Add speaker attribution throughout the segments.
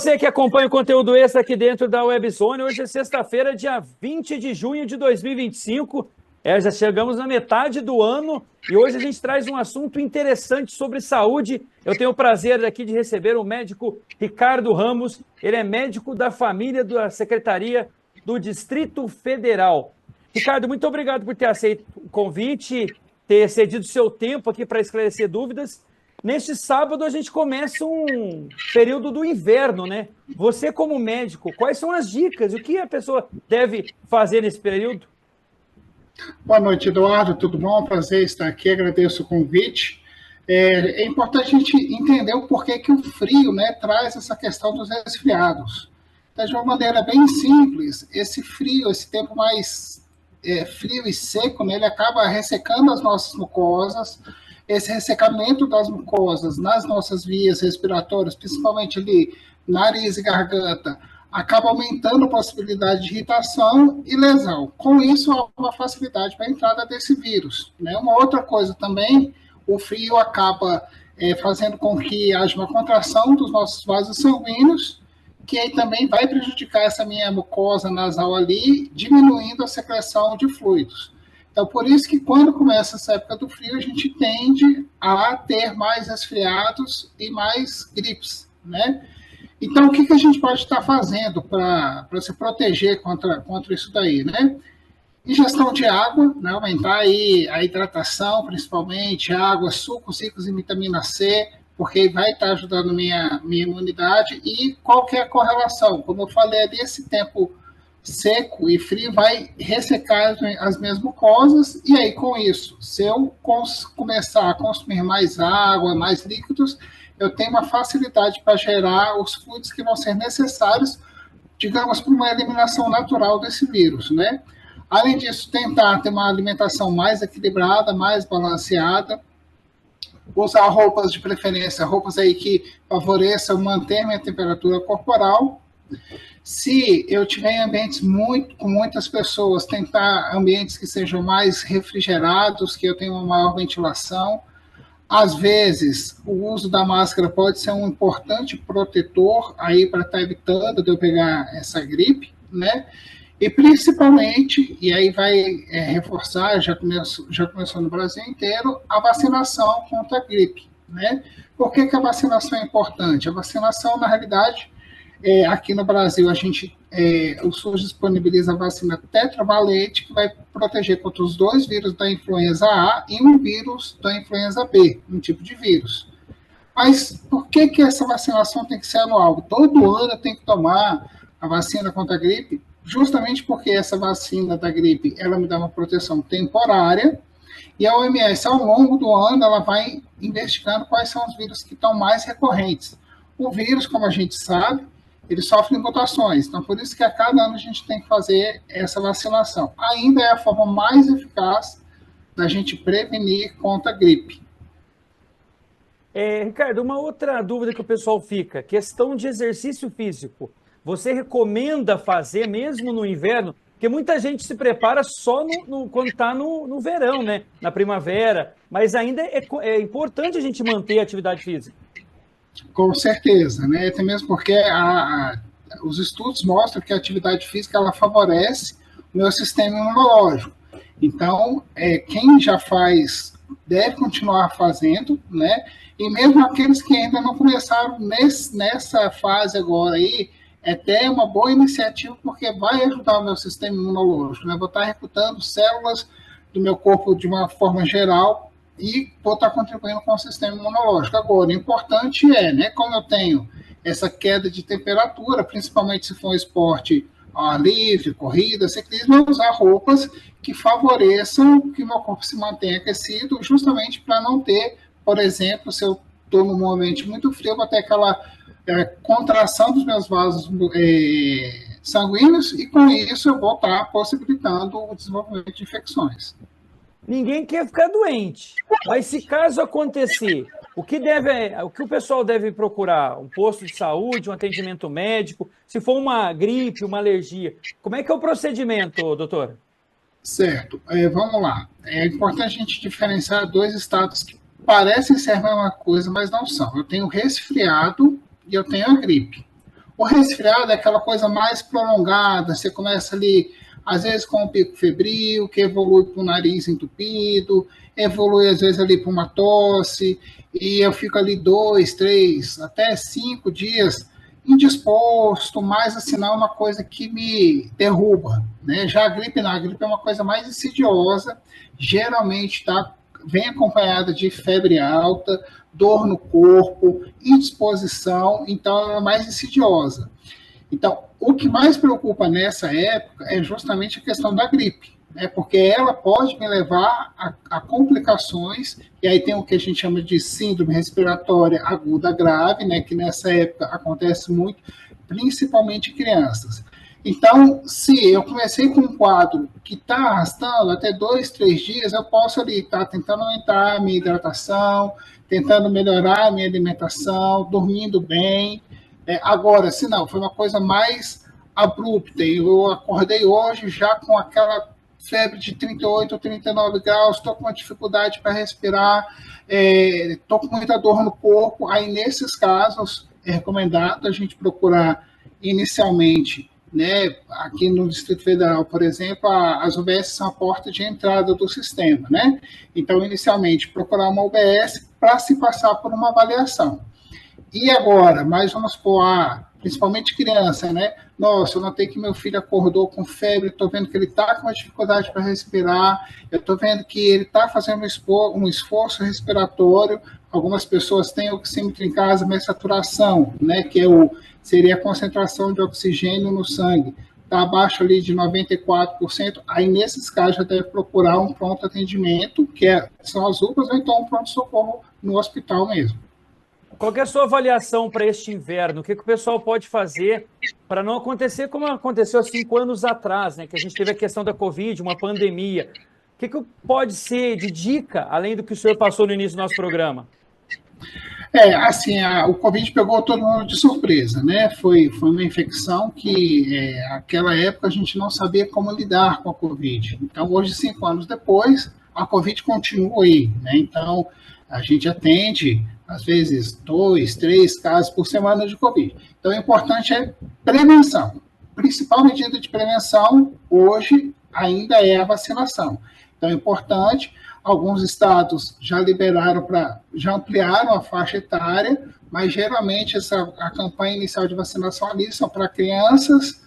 Speaker 1: você que acompanha o conteúdo extra aqui dentro da WebZone. Hoje é sexta-feira, dia 20 de junho de 2025. Já chegamos na metade do ano e hoje a gente traz um assunto interessante sobre saúde. Eu tenho o prazer aqui de receber o médico Ricardo Ramos. Ele é médico da família da Secretaria do Distrito Federal. Ricardo, muito obrigado por ter aceito o convite, ter cedido seu tempo aqui para esclarecer dúvidas. Neste sábado, a gente começa um período do inverno, né? Você, como médico, quais são as dicas? O que a pessoa deve fazer nesse período?
Speaker 2: Boa noite, Eduardo. Tudo bom? Prazer estar aqui. Agradeço o convite. É importante a gente entender o porquê que o frio, né, traz essa questão dos resfriados. Então, de uma maneira bem simples, esse frio, esse tempo mais frio e seco, né, ele acaba ressecando as nossas mucosas. Esse ressecamento das mucosas nas nossas vias respiratórias, principalmente ali nariz e garganta, acaba aumentando a possibilidade de irritação e lesão. Com isso, há uma facilidade para a entrada desse vírus, né? Uma outra coisa também, o frio acaba fazendo com que haja uma contração dos nossos vasos sanguíneos, que aí também vai prejudicar essa minha mucosa nasal ali, diminuindo a secreção de fluidos. Então, por isso que quando começa essa época do frio, a gente tende a ter mais resfriados e mais gripes, né? Então, o que a gente pode estar fazendo para se proteger contra isso daí, né? Ingestão de água, né? Aumentar aí a hidratação, principalmente, água, sucos ricos em vitamina C, porque vai estar ajudando minha imunidade. E qual que é a correlação? Como eu falei ali, esse tempo seco e frio vai ressecar as minhas mucosas, e aí com isso, se eu começar a consumir mais água, mais líquidos, eu tenho uma facilidade para gerar os fluidos que vão ser necessários, digamos, para uma eliminação natural desse vírus, né? Além disso, tentar ter uma alimentação mais equilibrada, mais balanceada, usar roupas de preferência, roupas aí que favoreçam manter minha temperatura corporal. Se eu tiver em ambientes com muitas pessoas, tentar ambientes que sejam mais refrigerados, que eu tenha uma maior ventilação. Às vezes, o uso da máscara pode ser um importante protetor aí para estar evitando de eu pegar essa gripe, né? E principalmente, e aí vai reforçar, já começou no Brasil inteiro, a vacinação contra a gripe, né? Por que a vacinação é importante? A vacinação, na realidade, aqui no Brasil, o SUS disponibiliza a vacina tetravalente, que vai proteger contra os 2 vírus da influenza A e um vírus da influenza B, um tipo de vírus. Mas por que essa vacinação tem que ser anual? Todo ano tem que tomar a vacina contra a gripe, justamente porque essa vacina da gripe, ela me dá uma proteção temporária, e a OMS, ao longo do ano, ela vai investigando quais são os vírus que estão mais recorrentes. O vírus, como a gente sabe, ele sofre mutações, então por isso que a cada ano a gente tem que fazer essa vacinação. Ainda é a forma mais eficaz da gente prevenir contra a gripe.
Speaker 1: Ricardo, uma outra dúvida que o pessoal fica, questão de exercício físico. Você recomenda fazer mesmo no inverno? Porque muita gente se prepara só quando está no verão, né? Na primavera, mas ainda é importante a gente manter a atividade física.
Speaker 2: Com certeza, né? Até mesmo porque os estudos mostram que a atividade física ela favorece o meu sistema imunológico. Então, quem já faz deve continuar fazendo, né? E mesmo aqueles que ainda não começaram nessa fase agora aí, é até uma boa iniciativa, porque vai ajudar o meu sistema imunológico, né? Vou estar recrutando células do meu corpo de uma forma geral e vou estar contribuindo com o sistema imunológico. Agora, o importante né, como eu tenho essa queda de temperatura, principalmente se for um esporte ao ar livre, corrida, ciclismo, usar roupas que favoreçam que o meu corpo se mantenha aquecido, justamente para não ter, por exemplo, se eu estou num ambiente muito frio, vou ter aquela contração dos meus vasos sanguíneos, e com isso eu vou estar possibilitando o desenvolvimento de infecções.
Speaker 1: Ninguém quer ficar doente, mas se caso acontecer, o que o pessoal deve procurar? Um posto de saúde, um atendimento médico? Se for uma gripe, uma alergia, como é que é o procedimento, doutor?
Speaker 2: Certo, vamos lá. É importante a gente diferenciar 2 estados que parecem ser a mesma coisa, mas não são. Eu tenho resfriado e eu tenho a gripe. O resfriado é aquela coisa mais prolongada, você começa ali, às vezes com um pico febril, que evolui para o nariz entupido, evolui às vezes ali para uma tosse, e eu fico ali 2, 3, até 5 dias indisposto, mais assim, não é uma coisa que me derruba, né? Já a gripe não, a gripe é uma coisa mais insidiosa, geralmente vem acompanhada de febre alta, dor no corpo, indisposição, então ela é mais insidiosa. Então, o que mais preocupa nessa época é justamente a questão da gripe, né? Porque ela pode me levar a complicações, e aí tem o que a gente chama de síndrome respiratória aguda grave, né? Que nessa época acontece muito, principalmente em crianças. Então, se eu comecei com um quadro que está arrastando até 2, 3 dias, eu posso ali estar tentando aumentar a minha hidratação, tentando melhorar a minha alimentação, dormindo bem. Agora, se não, foi uma coisa mais abrupta. Eu acordei hoje já com aquela febre de 38 ou 39 graus, estou com uma dificuldade para respirar, estou com muita dor no corpo. Aí, nesses casos, é recomendado a gente procurar inicialmente, né, aqui no Distrito Federal, por exemplo, as UBS são a porta de entrada do sistema, né? Então, inicialmente, procurar uma UBS para se passar por uma avaliação. E agora, mais vamos supor, principalmente criança, né? Nossa, eu notei que meu filho acordou com febre, estou vendo que ele está com uma dificuldade para respirar, eu estou vendo que ele está fazendo um esforço respiratório. Algumas pessoas têm oxímetro em casa, mas saturação, né? Que seria a concentração de oxigênio no sangue. Está abaixo ali de 94%, aí nesses casos já deve procurar um pronto atendimento, são as UPAs, ou então um pronto-socorro no hospital mesmo.
Speaker 1: Qual é a sua avaliação para este inverno? O que o pessoal pode fazer para não acontecer como aconteceu há 5 anos atrás, né? Que a gente teve a questão da Covid, uma pandemia. O que pode ser de dica, além do que o senhor passou no início do nosso programa?
Speaker 2: O Covid pegou todo mundo de surpresa, né? Foi uma infecção que, naquela época, a gente não sabia como lidar com a Covid. Então, hoje, 5 anos depois, a Covid continua aí, né? Então, a gente atende, às vezes, 2, 3 casos por semana de Covid. Então, o importante é prevenção. A principal medida de prevenção, hoje, ainda é a vacinação. Então, é importante. Alguns estados já ampliaram a faixa etária, mas geralmente a campanha inicial de vacinação ali são para crianças,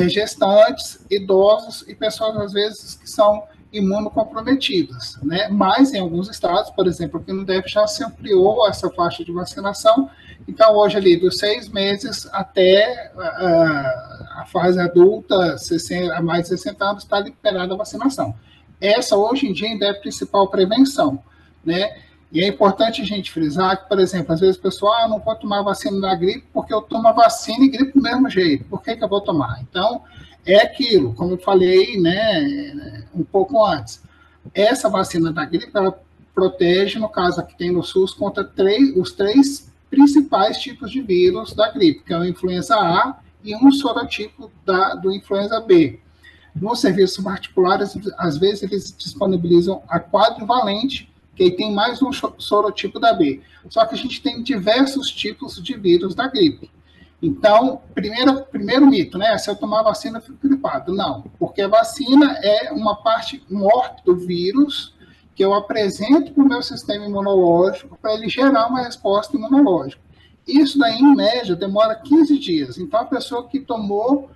Speaker 2: gestantes, idosos e pessoas, às vezes, que são imunocomprometidas, né? Mas em alguns estados, por exemplo, aqui no DF já se ampliou essa faixa de vacinação. Então, hoje ali, dos 6 meses até a fase adulta, a mais de 60 anos, está liberada a vacinação. Essa, hoje em dia, ainda é a principal prevenção, né? E é importante a gente frisar que, por exemplo, às vezes o pessoal, não vou tomar vacina da gripe porque eu tomo a vacina e gripe do mesmo jeito. Por que eu vou tomar? Então, é aquilo, como eu falei, né, um pouco antes. Essa vacina da gripe, ela protege, no caso aqui tem no SUS, contra os 3 principais tipos de vírus da gripe, que é o influenza A e um sorotipo do influenza B. Nos serviços particulares, às vezes, eles disponibilizam a quadrivalente, que aí tem mais um sorotipo da B. Só que a gente tem diversos tipos de vírus da gripe. Então, primeiro mito, né? Se eu tomar vacina, eu fico gripado. Não, porque a vacina é uma parte morta do vírus que eu apresento para o meu sistema imunológico para ele gerar uma resposta imunológica. Isso daí, em média, demora 15 dias. Então, a pessoa que tomou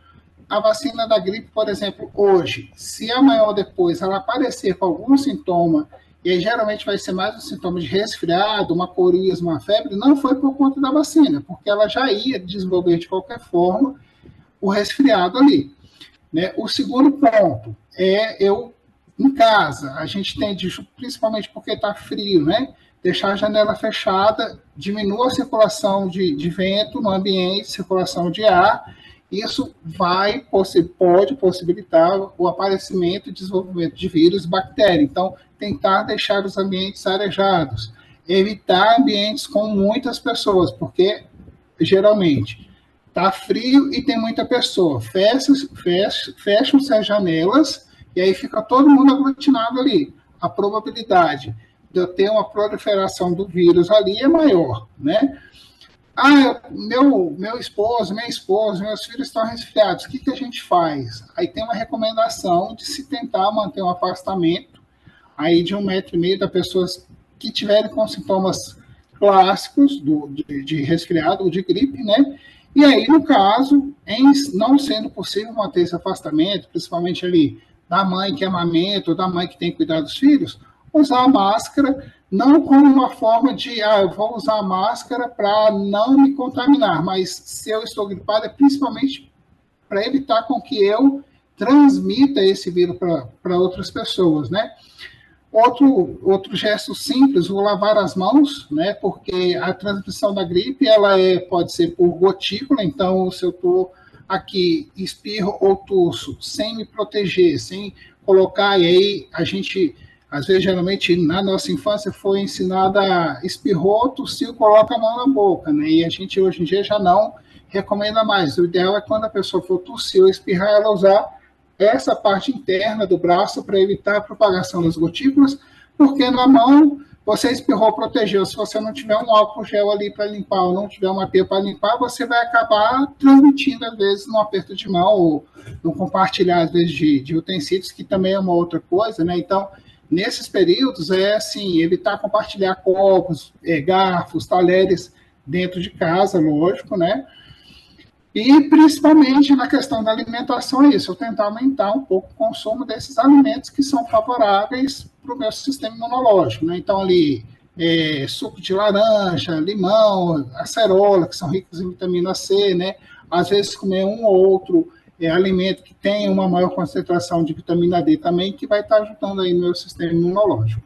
Speaker 2: a vacina da gripe, por exemplo, hoje, se amanhã ou depois ela aparecer com algum sintoma, e aí geralmente vai ser mais um sintoma de resfriado, uma coriza, uma febre, não foi por conta da vacina, porque ela já ia desenvolver de qualquer forma o resfriado ali, né? O segundo ponto é em casa, a gente tende, principalmente porque está frio, né? Deixar a janela fechada, diminua a circulação de vento no ambiente, circulação de ar. Isso pode possibilitar o aparecimento e desenvolvimento de vírus e bactérias. Então, tentar deixar os ambientes arejados, evitar ambientes com muitas pessoas, porque geralmente está frio e tem muita pessoa. Fecham-se as janelas e aí fica todo mundo aglutinado ali. A probabilidade de eu ter uma proliferação do vírus ali é maior, né? Meu esposo, minha esposa, meus filhos estão resfriados, o que a gente faz? Aí tem uma recomendação de se tentar manter um afastamento aí de 1,5 metro da pessoas que tiverem com sintomas clássicos de resfriado ou de gripe, né? E aí, no caso, em não sendo possível manter esse afastamento, principalmente ali da mãe que amamenta ou da mãe que tem que cuidar dos filhos, usar a máscara, não como uma forma de, eu vou usar a máscara para não me contaminar, mas se eu estou gripado, é principalmente para evitar com que eu transmita esse vírus para outras pessoas, né? Outro gesto simples, o lavar as mãos, né? Porque a transmissão da gripe, pode ser por gotícula, então se eu estou aqui, espirro ou tosso, sem me proteger, sem colocar, e aí a gente, às vezes, geralmente, na nossa infância, foi ensinada, espirrou, tossiu, coloca a mão na boca, né? E a gente, hoje em dia, já não recomenda mais. O ideal é quando a pessoa for tossir ou espirrar, ela usar essa parte interna do braço para evitar a propagação das gotículas, porque na mão você espirrou, protegeu. Se você não tiver um álcool gel ali para limpar ou não tiver uma pia para limpar, você vai acabar transmitindo, às vezes, no aperto de mão ou no compartilhar, às vezes, de utensílios, que também é uma outra coisa, né? Então, nesses períodos, assim, evitar compartilhar copos, garfos, talheres dentro de casa, lógico, né? E, principalmente, na questão da alimentação, é isso, eu tentar aumentar um pouco o consumo desses alimentos que são favoráveis para o meu sistema imunológico, né? Então, ali, suco de laranja, limão, acerola, que são ricos em vitamina C, né? Às vezes, comer um ou outro alimento que tem uma maior concentração de vitamina D também, que vai estar ajudando aí no meu sistema imunológico.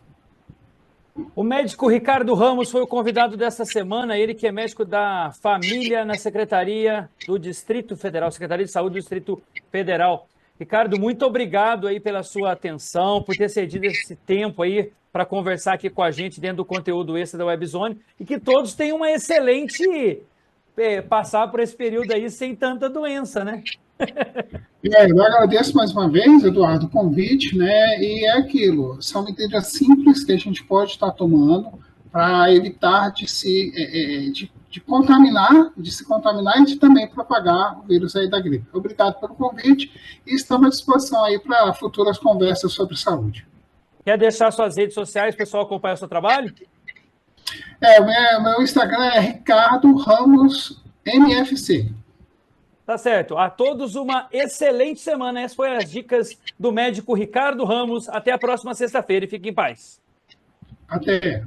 Speaker 1: O médico Ricardo Ramos foi o convidado dessa semana, ele que é médico da família na Secretaria do Distrito Federal, Secretaria de Saúde do Distrito Federal. Ricardo, muito obrigado aí pela sua atenção, por ter cedido esse tempo aí para conversar aqui com a gente dentro do conteúdo extra da WebZone, e que todos tenham uma excelente passar por esse período aí sem tanta doença, né?
Speaker 2: Eu agradeço mais uma vez, Eduardo, o convite, né? E é aquilo, são medidas simples que a gente pode estar tomando para evitar de se contaminar e de também propagar o vírus aí da gripe. Obrigado pelo convite e estamos à disposição aí para futuras conversas sobre saúde.
Speaker 1: Quer deixar suas redes sociais, o pessoal acompanhar o seu trabalho?
Speaker 2: Meu Instagram é Ricardo Ramos MFC.
Speaker 1: Tá certo. A todos uma excelente semana. Essas foram as dicas do médico Ricardo Ramos. Até a próxima sexta-feira e fique em paz.
Speaker 2: Até.